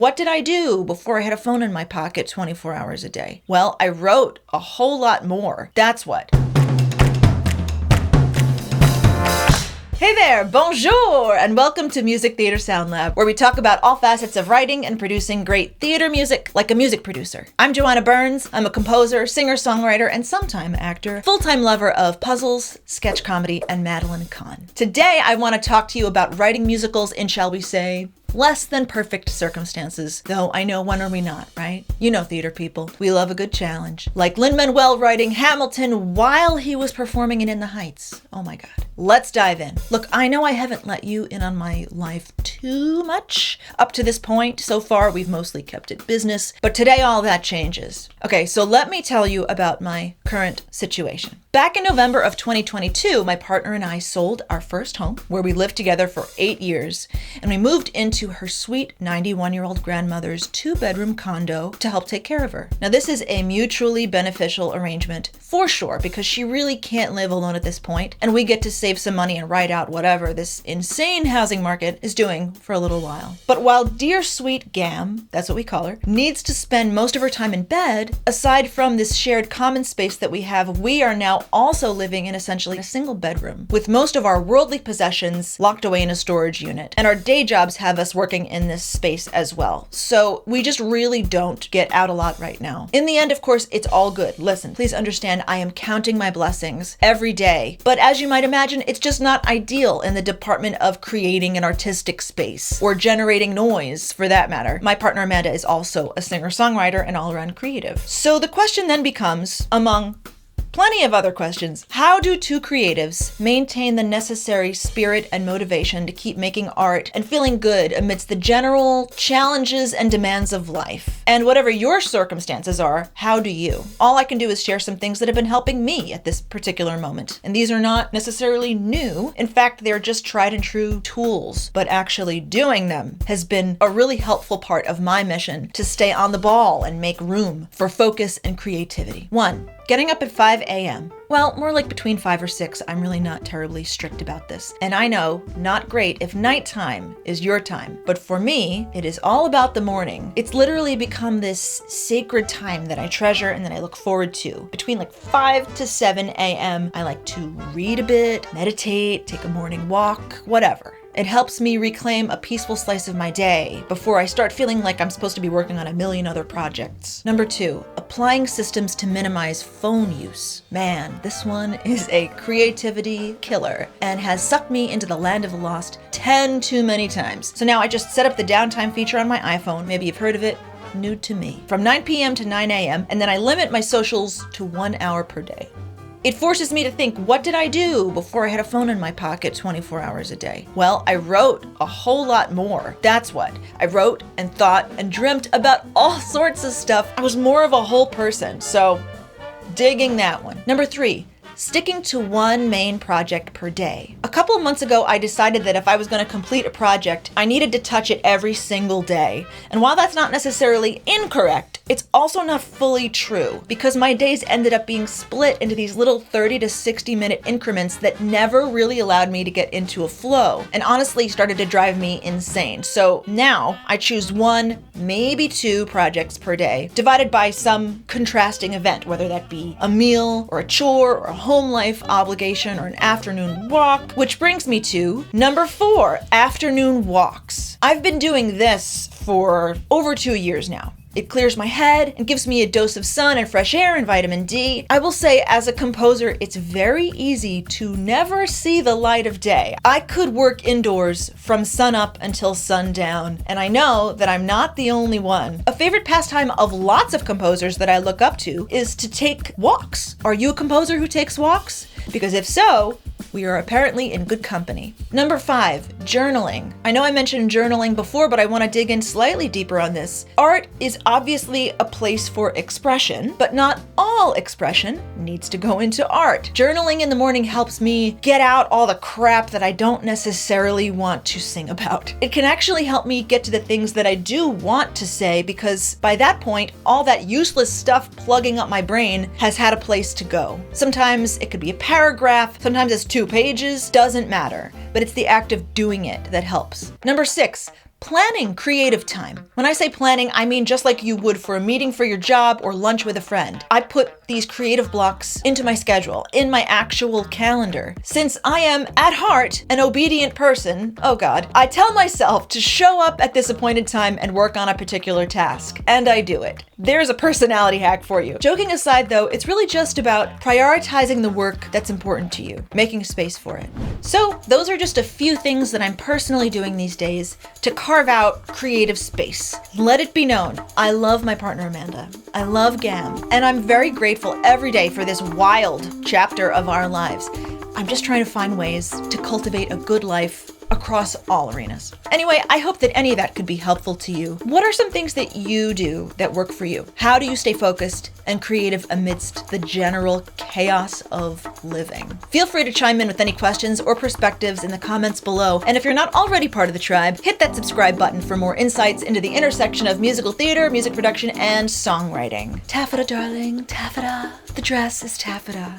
What did I do before I had a phone in my pocket 24 hours a day? Well, I wrote a whole lot more. That's what. Hey there, bonjour, and welcome to Music Theater Sound Lab, where we talk about all facets of writing and producing great theater music like a music producer. I'm Joanna Burns. I'm a composer, singer-songwriter, and sometime actor, full-time lover of puzzles, sketch comedy, and Madeline Kahn. Today, I want to talk to you about writing musicals in, shall we say, less than perfect circumstances, though I know when are we not, right? You know theater people. We love a good challenge. Like Lin-Manuel writing Hamilton while he was performing In the Heights. Oh my God. Let's dive in. Look, I know I haven't let you in on my life too much up to this point. So far, we've mostly kept it business, but today all that changes. Okay, so let me tell you about my current situation. Back in November of 2022, my partner and I sold our first home, where we lived together for 8 years, and we moved into her sweet 91-year-old grandmother's 2-bedroom condo to help take care of her. Now, this is a mutually beneficial arrangement for sure, because she really can't live alone at this point, and we get to save some money and ride out whatever this insane housing market is doing for a little while. But while dear sweet Gam, that's what we call her, needs to spend most of her time in bed, aside from this shared common space that we have, we are now also living in essentially a single bedroom, with most of our worldly possessions locked away in a storage unit. And our day jobs have us working in this space as well. So we just really don't get out a lot right now. In the end, of course, it's all good. Listen, please understand, I am counting my blessings every day. But as you might imagine, it's just not ideal in the department of creating an artistic space or generating noise, for that matter. My partner Amanda is also a singer-songwriter and all-around creative. So the question then becomes, among plenty of other questions, how do two creatives maintain the necessary spirit and motivation to keep making art and feeling good amidst the general challenges and demands of life? And whatever your circumstances are, how do you? All I can do is share some things that have been helping me at this particular moment. And these are not necessarily new. In fact, they're just tried and true tools. But actually doing them has been a really helpful part of my mission to stay on the ball and make room for focus and creativity. 1. Getting up at 5 a.m. Well, more like between 5 or 6. I'm really not terribly strict about this. And I know, not great if nighttime is your time. But for me, it is all about the morning. It's literally become this sacred time that I treasure and that I look forward to. Between like 5 to 7 a.m., I like to read a bit, meditate, take a morning walk, whatever. It helps me reclaim a peaceful slice of my day before I start feeling like I'm supposed to be working on a million other projects. Number 2, applying systems to minimize phone use. Man, this one is a creativity killer and has sucked me into the land of the lost 10 too many times. So now I just set up the downtime feature on my iPhone. Maybe you've heard of it. New to me. From 9 p.m. to 9 a.m. and then I limit my socials to 1 hour per day. It forces me to think, what did I do before I had a phone in my pocket 24 hours a day? Well, I wrote a whole lot more. That's what. I wrote and thought and dreamt about all sorts of stuff. I was more of a whole person, so digging that one. Number 3. Sticking to one main project per day. A couple of months ago, I decided that if I was going to complete a project, I needed to touch it every single day. And while that's not necessarily incorrect, it's also not fully true, because my days ended up being split into these little 30 to 60 minute increments that never really allowed me to get into a flow, and honestly started to drive me insane. So now I choose 1, maybe 2 projects per day, divided by some contrasting event, whether that be a meal or a chore or a home life obligation or an afternoon walk, which brings me to number 4, afternoon walks. I've been doing this for over 2 years now. It clears my head and gives me a dose of sun and fresh air and vitamin D. I will say, as a composer, it's very easy to never see the light of day. I could work indoors from sun up until sundown, and I know that I'm not the only one. A favorite pastime of lots of composers that I look up to is to take walks. Are you a composer who takes walks? Because if so, we are apparently in good company. Number 5, journaling. I know I mentioned journaling before, but I want to dig in slightly deeper on this. Art is obviously a place for expression, but not all expression needs to go into art. Journaling in the morning helps me get out all the crap that I don't necessarily want to sing about. It can actually help me get to the things that I do want to say, because by that point, all that useless stuff plugging up my brain has had a place to go. Sometimes it could be a paragraph, sometimes it's 2 pages, doesn't matter, but it's the act of doing it that helps. Number 6, planning creative time. When I say planning, I mean just like you would for a meeting for your job or lunch with a friend. I put these creative blocks into my schedule, in my actual calendar. Since I am, at heart, an obedient person, oh God, I tell myself to show up at this appointed time and work on a particular task. And I do it. There's a personality hack for you. Joking aside though, it's really just about prioritizing the work that's important to you, making space for it. So those are just a few things that I'm personally doing these days to carve out creative space. Let it be known, I love my partner Amanda. I love GAM, and I'm very grateful every day for this wild chapter of our lives. I'm just trying to find ways to cultivate a good life across all arenas. Anyway, I hope that any of that could be helpful to you. What are some things that you do that work for you? How do you stay focused and creative amidst the general chaos of living? Feel free to chime in with any questions or perspectives in the comments below. And if you're not already part of the tribe, hit that subscribe button for more insights into the intersection of musical theater, music production, and songwriting. Taffeta, darling, taffeta. The dress is taffeta.